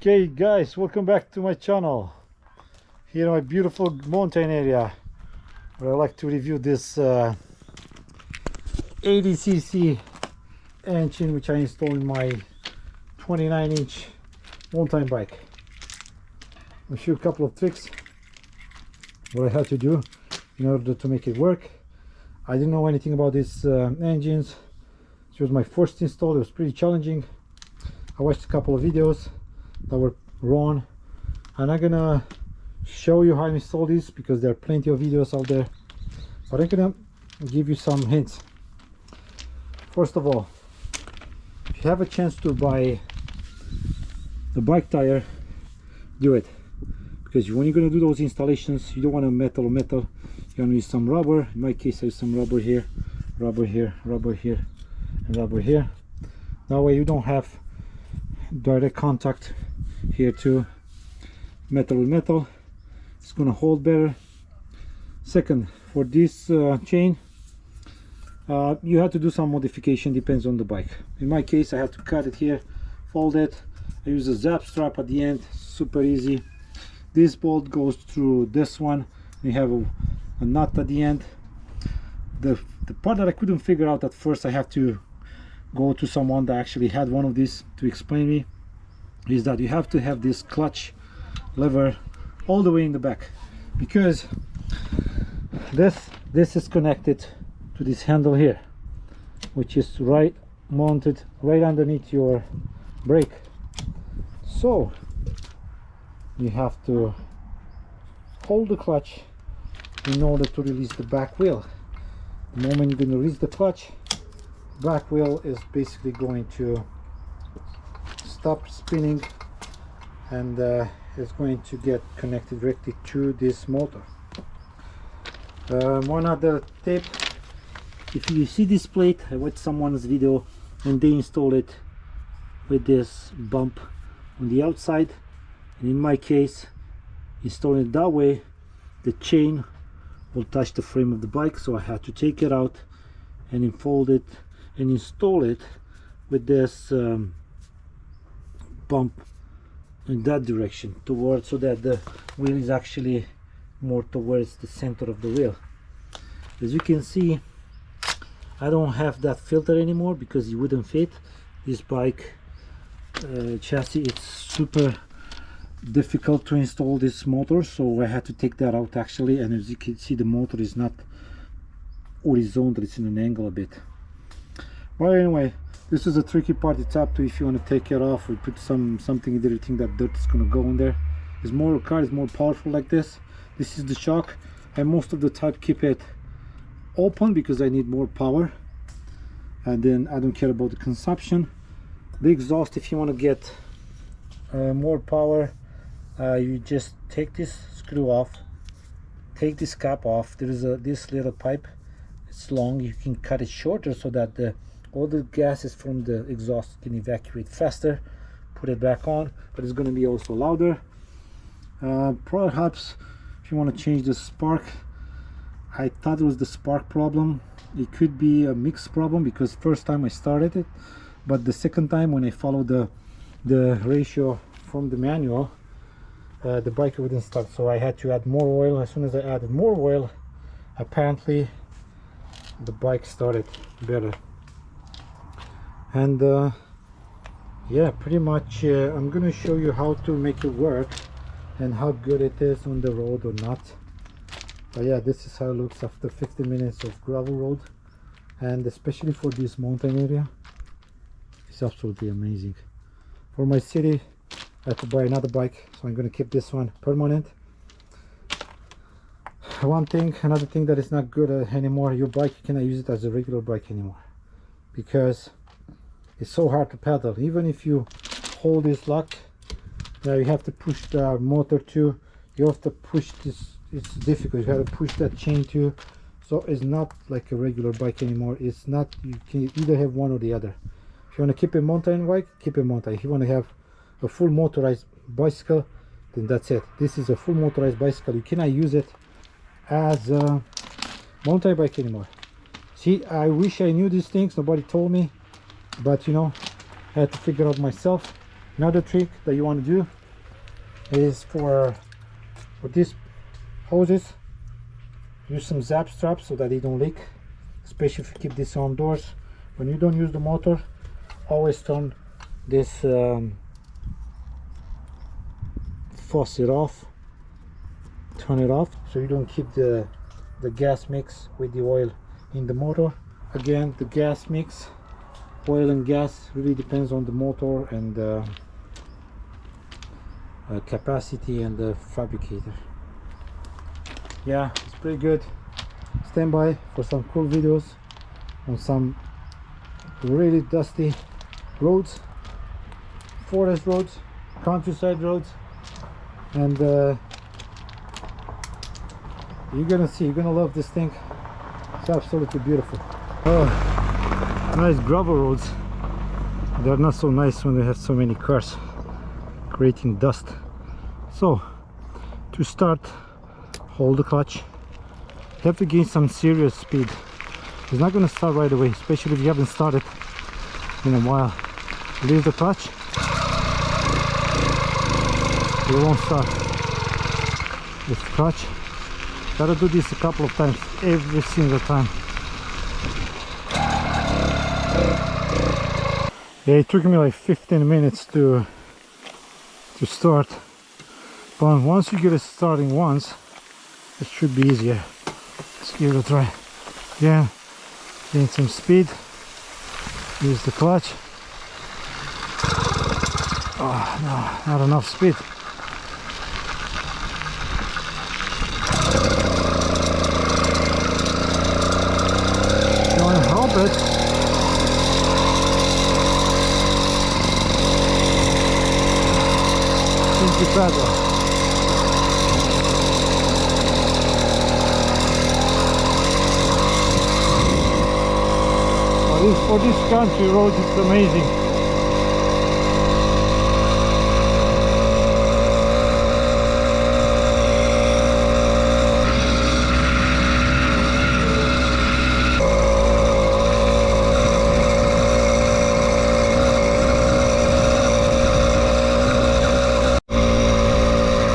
Okay guys, welcome back to my channel. Here in my beautiful mountain area where I like to review this 80cc engine which I installed in my 29-inch mountain bike. I'll show you a couple of tricks what I had to do in order to make it work. I didn't know anything about these engines. It was my first install. It was pretty challenging. I watched a couple of videos that were wrong, and I'm gonna show you how I install this because there are plenty of videos out there, but I'm gonna give you some hints. First of all, if you have a chance to buy the bike tire, do it, because when you're gonna do those installations you don't want to metal, you're gonna use some rubber. In my case I use some rubber here, rubber here, rubber here, and rubber here. That way you don't have direct contact here to metal with metal. It's gonna hold better. Second, for this chain you have to do some modification, depends on the bike. In my case I had to cut it here, fold it. I use a zap strap at the end, super easy. This bolt goes through this one. You have a nut at the end. The part that I couldn't figure out at first, I have to go to someone that actually had one of these to explain me, is that you have to have this clutch lever all the way in the back, because this is connected to this handle here, which is right mounted right underneath your brake. So you have to hold the clutch in order to release the back wheel. The moment you're going to release the clutch, back wheel is basically going to stop spinning, and it's going to get connected directly to this motor. One other tip: if you see this plate, I watched someone's video and they installed it with this bump on the outside, and in my case, installing it that way, the chain will touch the frame of the bike, so I had to take it out and unfold it and install it with this bump in that direction towards, so that the wheel is actually more towards the center of the wheel. As you can see, I don't have that filter anymore because it wouldn't fit this bike chassis. It's super difficult to install this motor, so I had to take that out actually, and as you can see the motor is not horizontal, it's in an angle a bit. Well, anyway, this is a tricky part. It's up to if you want to take it off or put something in there you think that dirt is going to go in there. This motor car is more powerful like this. This is the shock. I most of the time keep it open because I need more power, and then I don't care about the consumption. The exhaust, if you want to get more power, you just take this screw off, take this cap off. There is this little pipe, it's long, you can cut it shorter so that all the gases from the exhaust can evacuate faster. Put it back on, but it's going to be also louder. Perhaps if you want to change the spark, I thought it was the spark problem. It could be a mix problem because first time I started it, but the second time when I followed the ratio from the manual, the bike wouldn't start, so I had to add more oil. As soon as I added more oil, apparently the bike started better. And yeah, pretty much I'm gonna show you how to make it work and how good it is on the road or not. But yeah, this is how it looks after 50 minutes of gravel road, and especially for this mountain area, it's absolutely amazing. For my city I had to buy another bike, so I'm going to keep this one permanent. Another thing that is not good anymore, your bike, you cannot use it as a regular bike anymore because it's so hard to pedal. Even if you hold this lock, you have to push the motor too, you have to push this, it's difficult, you have to push that chain too, so it's not like a regular bike anymore. It's not, you can either have one or the other. If you want to keep a mountain bike, keep a mountain. If you want to have a full motorized bicycle, then that's it. This is a full motorized bicycle. You cannot use it as a mountain bike anymore. See, I wish I knew these things, nobody told me, but you know, I had to figure out myself. Another trick that you want to do is for these hoses, use some zap straps so that they don't leak, especially if you keep this on doors. When you don't use the motor, always turn this faucet off, turn it off, so you don't keep the gas mix with the oil in the motor. Again, the gas mix, oil and gas, really depends on the motor and the capacity and the fabricator. Yeah, it's pretty good. Stand by for some cool videos on some really dusty roads, forest roads, countryside roads, and you're gonna love this thing. It's absolutely beautiful. Oh, nice gravel roads. They're not so nice when they have so many cars creating dust. So to start, hold the clutch. You have to gain some serious speed. It's not going to start right away, especially if you haven't started in a while. Release the clutch, it won't start. This clutch, gotta do this a couple of times, every single time. Yeah, it took me like 15 minutes to start, but once you get it starting once, it should be easier. Let's give it a try. Yeah, gain some speed, use the clutch. Oh no, not enough speed. Don't help it. Pinky pedal. For this country road, it's amazing.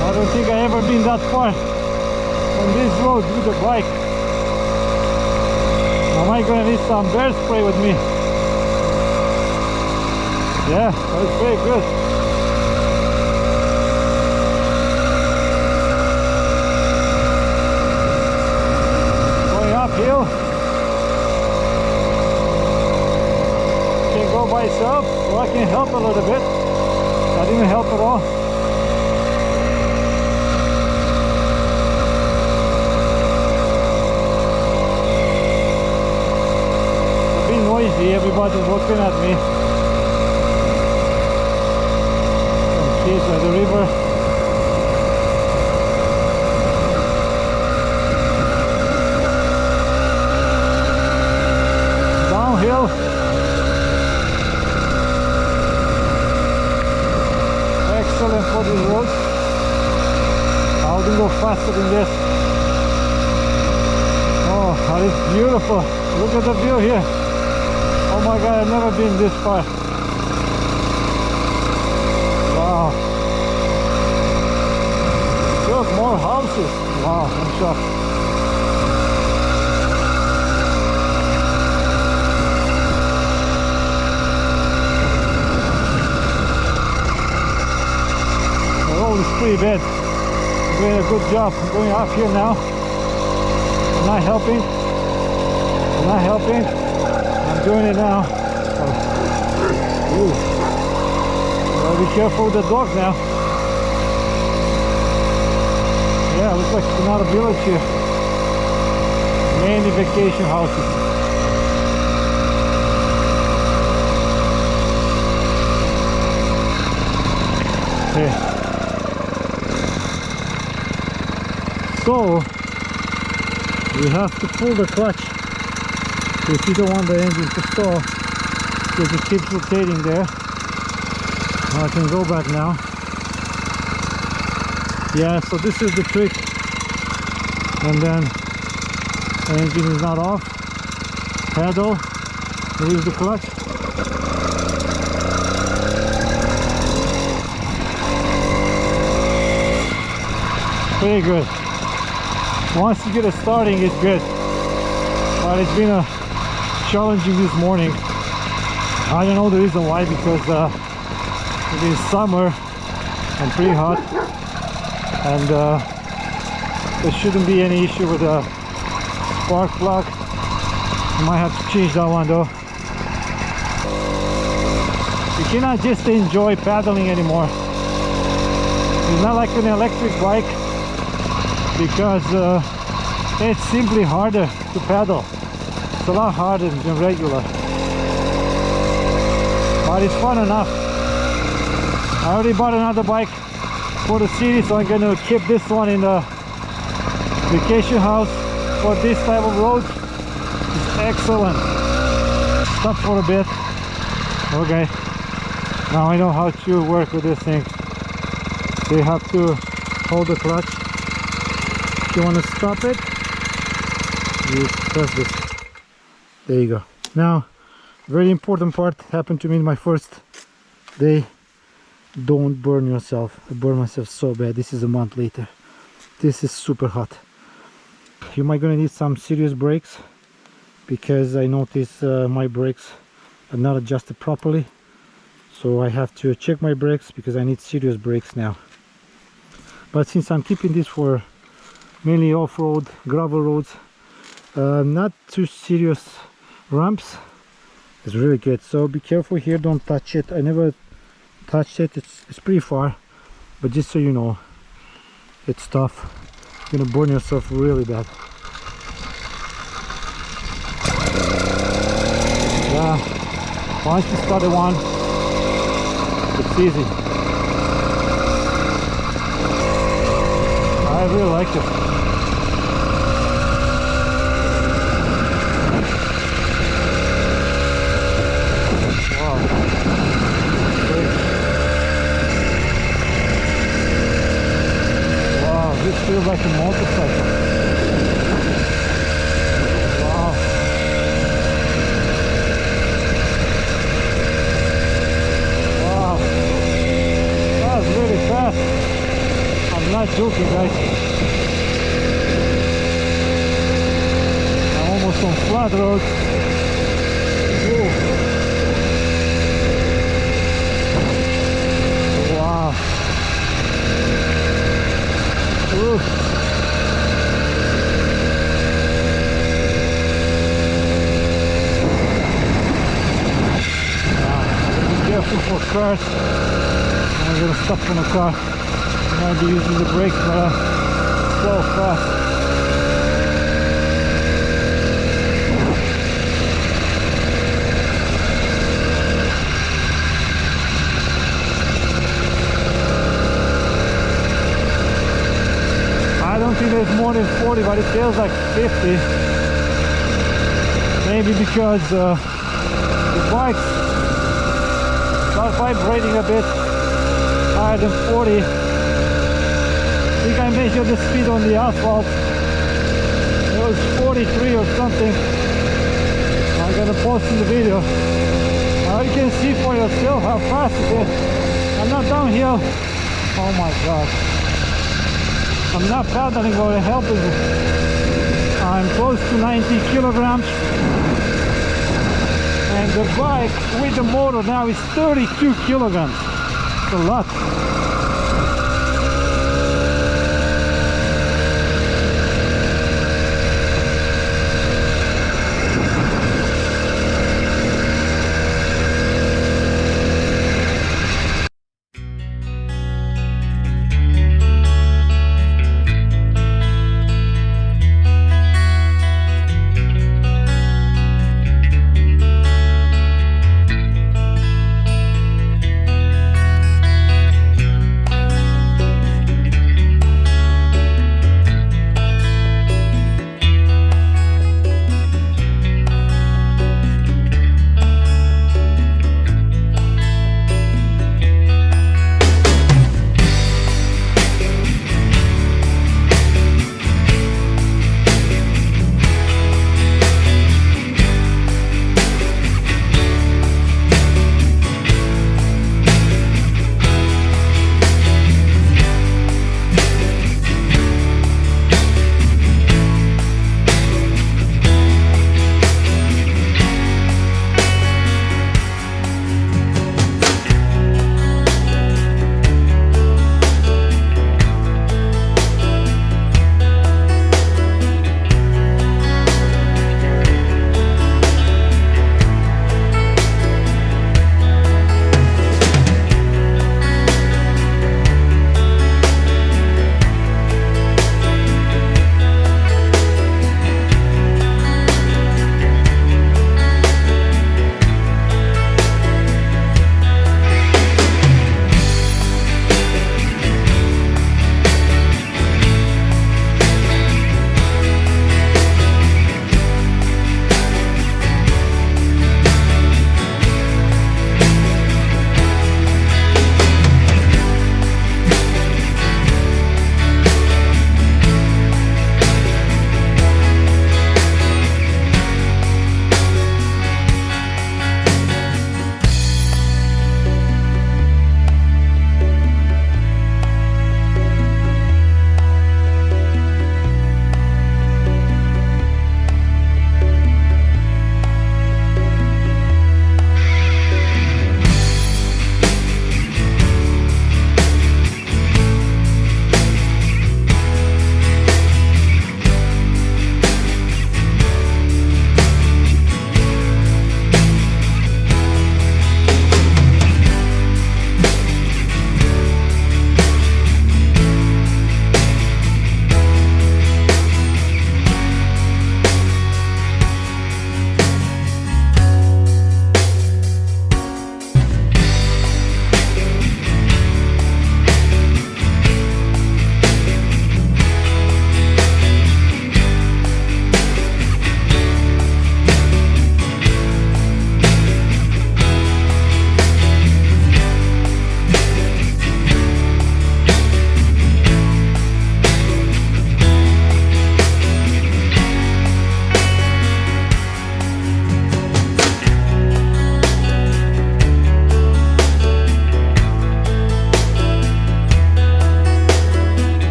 I don't think I ever been that far on this road with a bike. Am I gonna need some bear spray with me? Yeah, that's very good. Going uphill. Can go by itself, or I can help a little bit. I didn't help at all. Noisy, everybody's looking at me. Some kids at the river. Downhill. Excellent for this road. I wouldn't go faster than this. Oh, that is beautiful. Look at the view here. Oh my god, I've never been this far. Wow. Look, more houses. Wow, I'm shocked. The road is pretty bad. I'm doing a good job. I'm going up here now. I'm not helping. I'm not helping. I'm doing it now. Ooh. Gotta be careful with the dog now. Yeah, looks like it's not a village here. Mainly vacation houses. Okay. So you have to pull the clutch if you don't want the engine to stall, because it keeps rotating there. I can go back now. Yeah, so this is the trick. And then the engine is not off. Pedal, release the clutch. pretty good. Once you get it starting, it's good. But it's been challenging this morning. I don't know the reason why, because it is summer and pretty hot, and there shouldn't be any issue with the spark plug. You might have to change that one though. You cannot just enjoy paddling anymore. It's not like an electric bike, because it's simply harder to paddle. It's a lot harder than regular, but it's fun enough. I already bought another bike for the city, so I'm going to keep this one in the vacation house for this type of road. It's excellent. Stop for a bit. Okay, now I know how to work with this thing. So you have to hold the clutch. If you want to stop it, you press this. There you go. Now, very important part happened to me in my first day. Don't burn yourself. I burned myself so bad. This is a month later. This is super hot. You might gonna need some serious brakes, because I noticed my brakes are not adjusted properly. So I have to check my brakes, because I need serious brakes now. But since I'm keeping this for mainly off-road, gravel roads, not too serious ramps, it's really good. So be careful here, don't touch it. I never touched it. It's pretty far, but just so you know, it's tough. You're gonna burn yourself really bad. Yeah, once you start the one, it's easy. I really like it. This feels like a motorcycle. Wow. Wow. That was really fast. I'm not joking, guys. I'm almost on flat road. Wow. Ooh. Be careful for cars. I'm gonna stop on a car. I might be using the brakes, but so fast. I don't think there's more than 40, but it feels like 50. Maybe because the bikes start vibrating a bit higher than 40. I think I measured the speed on the asphalt. It was 43 or something. I'm gonna post in the video. Now you can see for yourself how fast it is. I'm not downhill. Oh my god. I'm not paddling or helping. I'm close to 90 kilograms, and the bike with the motor now is 32 kilograms. It's a lot.